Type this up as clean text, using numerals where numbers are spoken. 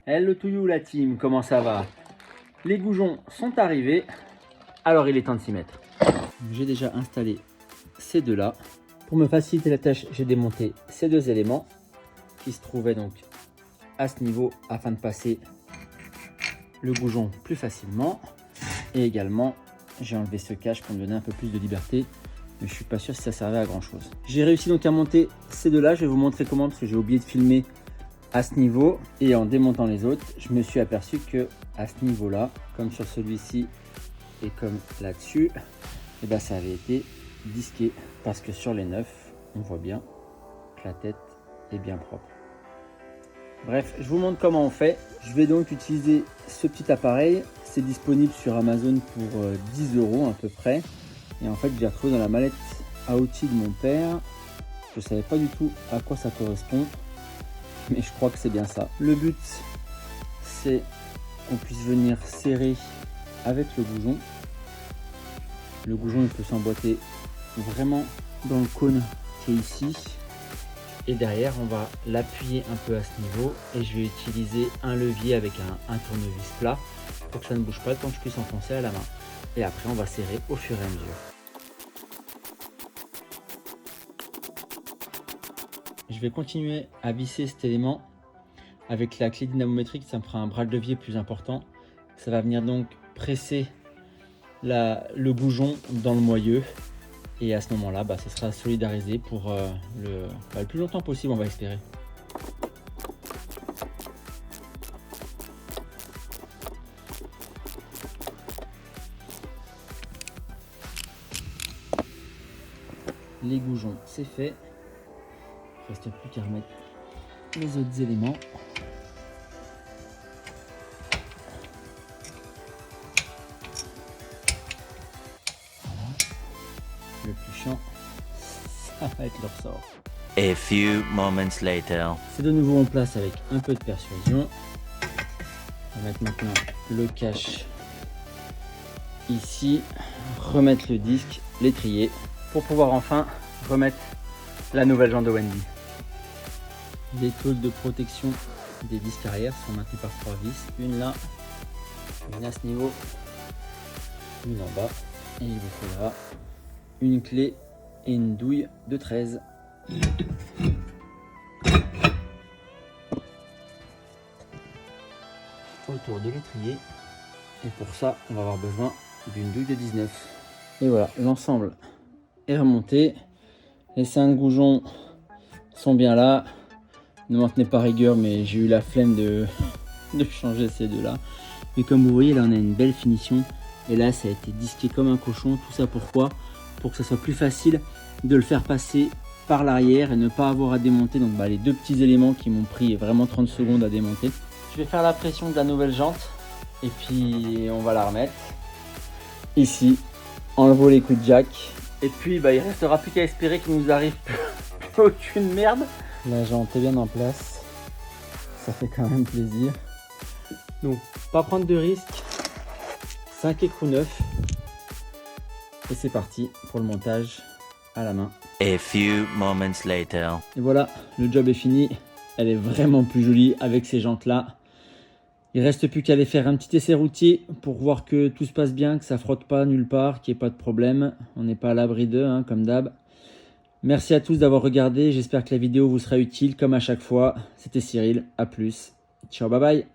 Hello to you la team, comment ça va? Les goujons sont arrivés, alors il est temps de s'y mettre. J'ai déjà installé ces deux là. Pour me faciliter la tâche, j'ai démonté ces deux éléments qui se trouvaient donc à ce niveau afin de passer le goujon plus facilement. Et également, j'ai enlevé ce cache pour me donner un peu plus de liberté, mais je suis pas sûr si ça servait à grand chose. J'ai réussi donc à monter ces deux là, je vais vous montrer comment parce que j'ai oublié de filmer à ce niveau, et en démontant les autres, je me suis aperçu que à ce niveau là, comme sur celui-ci et comme là-dessus, et ben ça avait été disqué parce que sur les neufs, on voit bien que la tête est bien propre. Bref, je vous montre comment on fait. Je vais donc utiliser ce petit appareil. C'est disponible sur Amazon pour 10 € à peu près. Et en fait, je l'ai retrouvé dans la mallette à outils de mon père. Je ne savais pas du tout à quoi ça correspond, mais je crois que c'est bien ça. Le but, c'est qu'on puisse venir serrer avec le goujon. Le goujon, il peut s'emboîter vraiment dans le cône qui est ici. Et derrière, on va l'appuyer un peu à ce niveau. Et je vais utiliser un levier avec un tournevis plat pour que ça ne bouge pas tant que je puisse enfoncer à la main. Et après, on va serrer au fur et à mesure. Je vais continuer à visser cet élément avec la clé dynamométrique. Ça me fera un bras de levier plus important. Ça va venir donc presser le goujon dans le moyeu. Et à ce moment-là, ce sera solidarisé pour le plus longtemps possible, on va espérer. Les goujons, c'est fait. Il ne reste plus qu'à remettre les autres éléments. Le plus chiant, ça va être le ressort. A few moments later. C'est de nouveau en place avec un peu de persuasion. On va mettre maintenant le cache ici, remettre le disque, l'étrier, pour pouvoir enfin remettre la nouvelle jambe de Wendy. Les tôles de protection des disques arrière sont maintenues par 3 vis, une là, une à ce niveau, une en bas, et il vous faudra une clé et une douille de 13. Autour de l'étrier, et pour ça on va avoir besoin d'une douille de 19. Et voilà, l'ensemble est remonté. Les 5 goujons sont bien là. Ne m'en tenez pas rigueur, mais j'ai eu la flemme de changer ces deux là. Mais comme vous voyez, là on a une belle finition, et là ça a été disqué comme un cochon. Tout ça pourquoi? Pour que ça soit plus facile de le faire passer par l'arrière et ne pas avoir à démonter donc les deux petits éléments qui m'ont pris vraiment 30 secondes à démonter. Je vais faire la pression de la nouvelle jante et puis on va la remettre ici, enlevons les coups de jack, et puis il restera plus qu'à espérer qu'il nous arrive plus aucune merde. La jante est bien en place, ça fait quand même plaisir. Donc pas prendre de risques, 5 écrous neufs. Et c'est parti pour le montage à la main. A few moments later. Et voilà, le job est fini. Elle est vraiment plus jolie avec ces jantes là. Il reste plus qu'à aller faire un petit essai routier pour voir que tout se passe bien, que ça frotte pas nulle part, qu'il n'y ait pas de problème. On n'est pas à l'abri d'eux, comme d'hab. Merci à tous d'avoir regardé. J'espère que la vidéo vous sera utile comme à chaque fois. C'était Cyril, à plus. Ciao, bye bye.